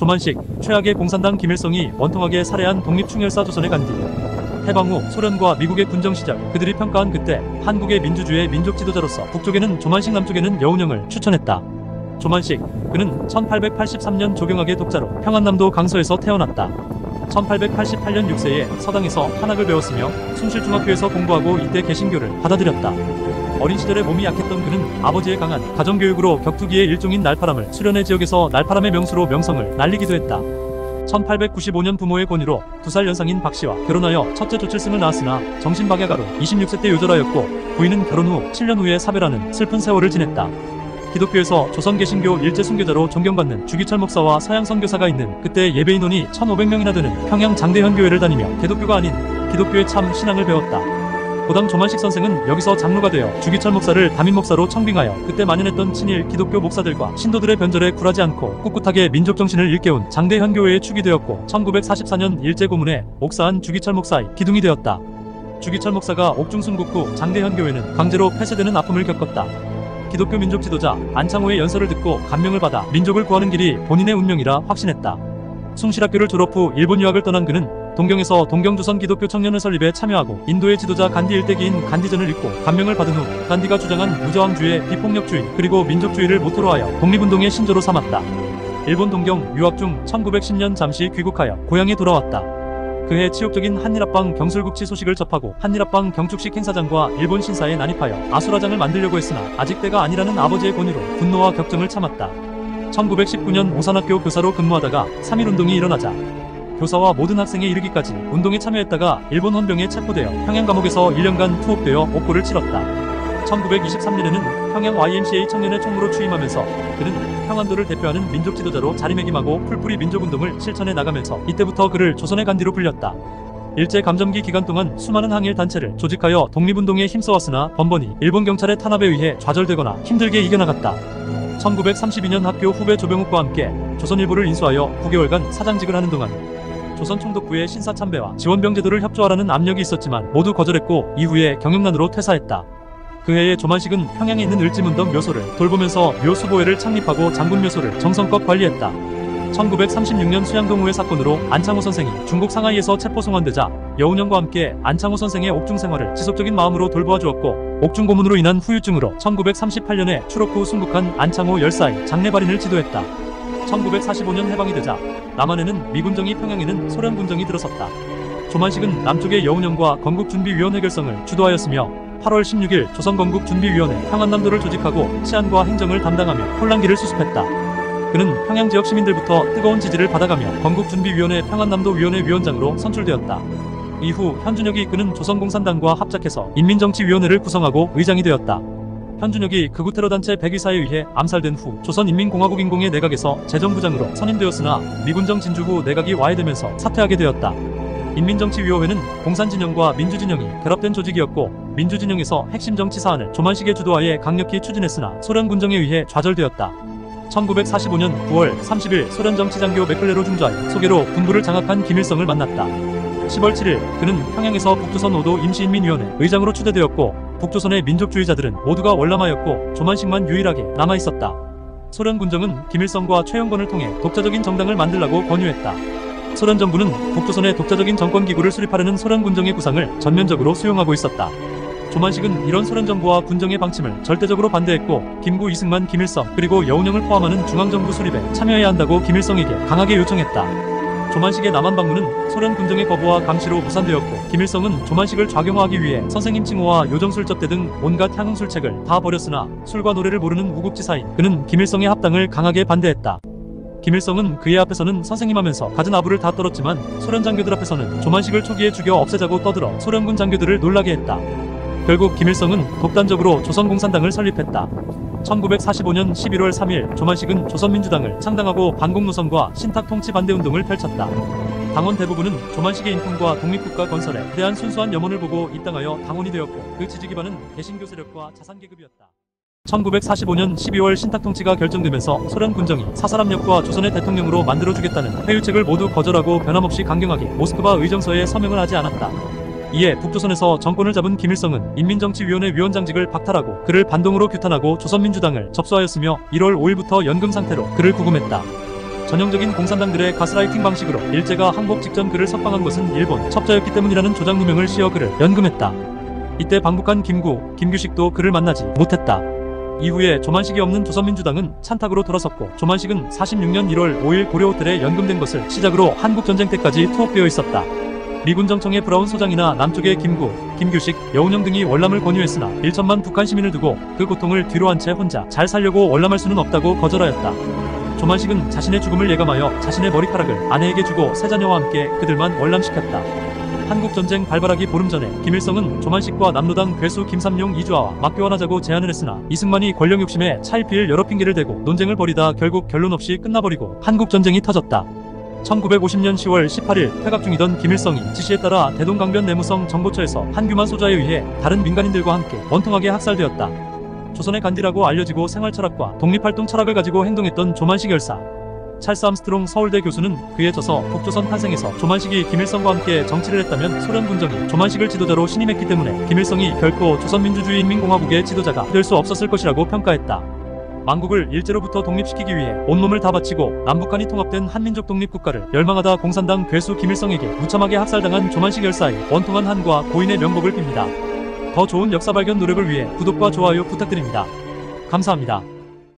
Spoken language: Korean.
조만식, 최악의 공산당 김일성이 원통하게 살해한 독립충혈사 조선의 간디. 해방 후 소련과 미국의 군정 시절 그들이 평가한 그때 한국의 민주주의의 민족 지도자로서 북쪽에는 조만식, 남쪽에는 여운형을 추천했다. 조만식, 그는 1883년 조경학의 독자로 평안남도 강서에서 태어났다. 1888년 6세에 서당에서 한학을 배웠으며 숭실중학교에서 공부하고 이때 개신교를 받아들였다. 어린 시절에 몸이 약했던 그는 아버지의 강한 가정교육으로 격투기의 일종인 날파람을 수련회 지역에서 날파람의 명수로 명성을 날리기도 했다. 1895년 부모의 권유로 2살 연상인 박씨와 결혼하여 첫째 조칠승을 낳았으나 정신박약아로 26세 때 요절하였고 부인은 결혼 후 7년 후에 사별하는 슬픈 세월을 지냈다. 기독교에서 조선개신교 일제 순교자로 존경받는 주기철 목사와 서양 선교사가 있는 그때 예배 인원이 1500명이나 되는 평양 장대현교회를 다니며 개독교가 아닌 기독교의 참 신앙을 배웠다. 고당 조만식 선생은 여기서 장로가 되어 주기철 목사를 담임 목사로 청빙하여 그때 만연했던 친일 기독교 목사들과 신도들의 변절에 굴하지 않고 꿋꿋하게 민족정신을 일깨운 장대현교회의 축이 되었고 1944년 일제 고문에 목사한 주기철 목사의 기둥이 되었다. 주기철 목사가 옥중 순국 후 장대현교회는 강제로 폐쇄되는 아픔을 겪었다. 기독교 민족 지도자 안창호의 연설을 듣고 감명을 받아 민족을 구하는 길이 본인의 운명이라 확신했다. 숭실학교를 졸업 후 일본 유학을 떠난 그는 동경에서 동경조선 기독교 청년을 설립에 참여하고 인도의 지도자 간디 일대기인 간디전을 읽고 감명을 받은 후 간디가 주장한 무저항주의, 비폭력주의, 그리고 민족주의를 모토로 하여 독립운동의 신조로 삼았다. 일본 동경 유학 중 1910년 잠시 귀국하여 고향에 돌아왔다. 그해 치욕적인 한일합방 경술국치 소식을 접하고 한일합방 경축식 행사장과 일본 신사에 난입하여 아수라장을 만들려고 했으나 아직 때가 아니라는 아버지의 권유로 분노와 격정을 참았다. 1919년 오산학교 교사로 근무하다가 3.1운동이 일어나자 교사와 모든 학생에 이르기까지 운동에 참여했다가 일본 헌병에 체포되어 평양감옥에서 1년간 투옥되어 옥고를 치렀다. 1923년에는 평양 YMCA 청년의 총무로 취임하면서 그는 평안도를 대표하는 민족 지도자로 자리매김하고 풀뿌리 민족운동을 실천해 나가면서 이때부터 그를 조선의 간디로 불렸다. 일제감점기 기간 동안 수많은 항일 단체를 조직하여 독립운동에 힘써왔으나 번번이 일본 경찰의 탄압에 의해 좌절되거나 힘들게 이겨나갔다. 1932년 학교 후배 조병욱과 함께 조선일보를 인수하여 9개월간 사장직을 하는 동안 조선 총독부의 신사참배와 지원병 제도를 협조하라는 압력이 있었지만 모두 거절했고 이후에 경영난으로 퇴사했다. 그 해에 조만식은 평양에 있는 을지문덕 묘소를 돌보면서 묘수보회를 창립하고 장군묘소를 정성껏 관리했다. 1936년 수양동우회 사건으로 안창호 선생이 중국 상하이에서 체포 송환되자 여운형과 함께 안창호 선생의 옥중 생활을 지속적인 마음으로 돌보아 주었고 옥중 고문으로 인한 후유증으로 1938년에 추록 후 순국한 안창호 10사의 장례발인을 지도했다. 1945년 해방이 되자 남한에는 미군정이, 평양에는 소련 군정이 들어섰다. 조만식은 남쪽의 여운형과 건국준비위원회 결성을 주도하였으며 8월 16일 조선건국준비위원회 평안남도를 조직하고 치안과 행정을 담당하며 혼란기를 수습했다. 그는 평양 지역 시민들부터 뜨거운 지지를 받아가며 건국준비위원회 평안남도위원회 위원장으로 선출되었다. 이후 현준혁이 이끄는 조선공산당과 합작해서 인민정치위원회를 구성하고 의장이 되었다. 현준혁이 극우 테러단체 백의사에 의해 암살된 후 조선인민공화국 인공의 내각에서 재정부장으로 선임되었으나 미군정 진주 후 내각이 와해되면서 사퇴하게 되었다. 인민정치위원회는 공산진영과 민주진영이 결합된 조직이었고 민주진영에서 핵심 정치 사안을 조만식의 주도하에 강력히 추진했으나 소련 군정에 의해 좌절되었다. 1945년 9월 30일 소련 정치장교 메클레로 중좌의 소개로 군부를 장악한 김일성을 만났다. 10월 7일 그는 평양에서 북조선 5도 임시인민위원회 의장으로 추대되었고 북조선의 민족주의자들은 모두가 월남하였고 조만식만 유일하게 남아있었다. 소련 군정은 김일성과 최영건을 통해 독자적인 정당을 만들라고 권유했다. 소련 정부는 북조선의 독자적인 정권기구를 수립하려는 소련 군정의 구상을 전면적으로 수용하고 있었다. 조만식은 이런 소련 정부와 군정의 방침을 절대적으로 반대했고 김구, 이승만, 김일성 그리고 여운형을 포함하는 중앙정부 수립에 참여해야 한다고 김일성에게 강하게 요청했다. 조만식의 남한 방문은 소련 군정의 거부와 감시로 무산되었고 김일성은 조만식을 좌경화하기 위해 선생님 칭호와 요정술접대 등 온갖 향응술책을 다 버렸으나 술과 노래를 모르는 우국지사인 그는 김일성의 합당을 강하게 반대했다. 김일성은 그의 앞에서는 선생님 하면서 갖은 아부를 다 떨었지만 소련 장교들 앞에서는 조만식을 초기에 죽여 없애자고 떠들어 소련군 장교들을 놀라게 했다. 결국 김일성은 독단적으로 조선공산당을 설립했다. 1945년 11월 3일 조만식은 조선민주당을 창당하고 반공노선과 신탁통치 반대운동을 펼쳤다. 당원 대부분은 조만식의 인품과 독립국가 건설에 대한 순수한 염원을 보고 입당하여 당원이 되었고 그 지지 기반은 개신교 세력과 자산계급이었다. 1945년 12월 신탁통치가 결정되면서 소련 군정이 사사람역과 조선의 대통령으로 만들어주겠다는 회유책을 모두 거절하고 변함없이 강경하게 모스크바 의정서에 서명을 하지 않았다. 이에 북조선에서 정권을 잡은 김일성은 인민정치위원회 위원장직을 박탈하고 그를 반동으로 규탄하고 조선민주당을 접수하였으며 1월 5일부터 연금 상태로 그를 구금했다. 전형적인 공산당들의 가스라이팅 방식으로 일제가 항복 직전 그를 석방한 것은 일본 첩자였기 때문이라는 조작 누명을 씌워 그를 연금했다. 이때 방북한 김규식도 그를 만나지 못했다. 이후에 조만식이 없는 조선민주당은 찬탁으로 돌아섰고 조만식은 46년 1월 5일 고려호텔에 연금된 것을 시작으로 한국전쟁 때까지 투옥되어 있었다. 미군 정청의 브라운 소장이나 남쪽의 김규식, 여운형 등이 월남을 권유했으나 1천만 북한 시민을 두고 그 고통을 뒤로 한 채 혼자 잘 살려고 월남할 수는 없다고 거절하였다. 조만식은 자신의 죽음을 예감하여 자신의 머리카락을 아내에게 주고 세 자녀와 함께 그들만 월남시켰다. 한국전쟁 발발하기 보름 전에 김일성은 조만식과 남로당 괴수 김삼룡 이주아와 맞교환하자고 제안을 했으나 이승만이 권력 욕심에 차일피일 여러 핑계를 대고 논쟁을 벌이다 결국 결론 없이 끝나버리고 한국전쟁이 터졌다. 1950년 10월 18일 퇴각 중이던 김일성이 지시에 따라 대동강변 내무성 정보처에서 한규만 소자에 의해 다른 민간인들과 함께 원통하게 학살되었다. 조선의 간디라고 알려지고 생활철학과 독립활동 철학을 가지고 행동했던 조만식 열사. 찰스 암스트롱 서울대 교수는 그에 져서 북조선 탄생에서 조만식이 김일성과 함께 정치를 했다면 소련 군정이 조만식을 지도자로 신임했기 때문에 김일성이 결코 조선민주주의인민공화국의 지도자가 될 수 없었을 것이라고 평가했다. 만국을 일제로부터 독립시키기 위해 온몸을 다 바치고 남북한이 통합된 한민족 독립국가를 열망하다 공산당 괴수 김일성에게 무참하게 학살당한 조만식 열사의 원통한 한과 고인의 명복을 빕니다. 더 좋은 역사 발견 노력을 위해 구독과 좋아요 부탁드립니다. 감사합니다.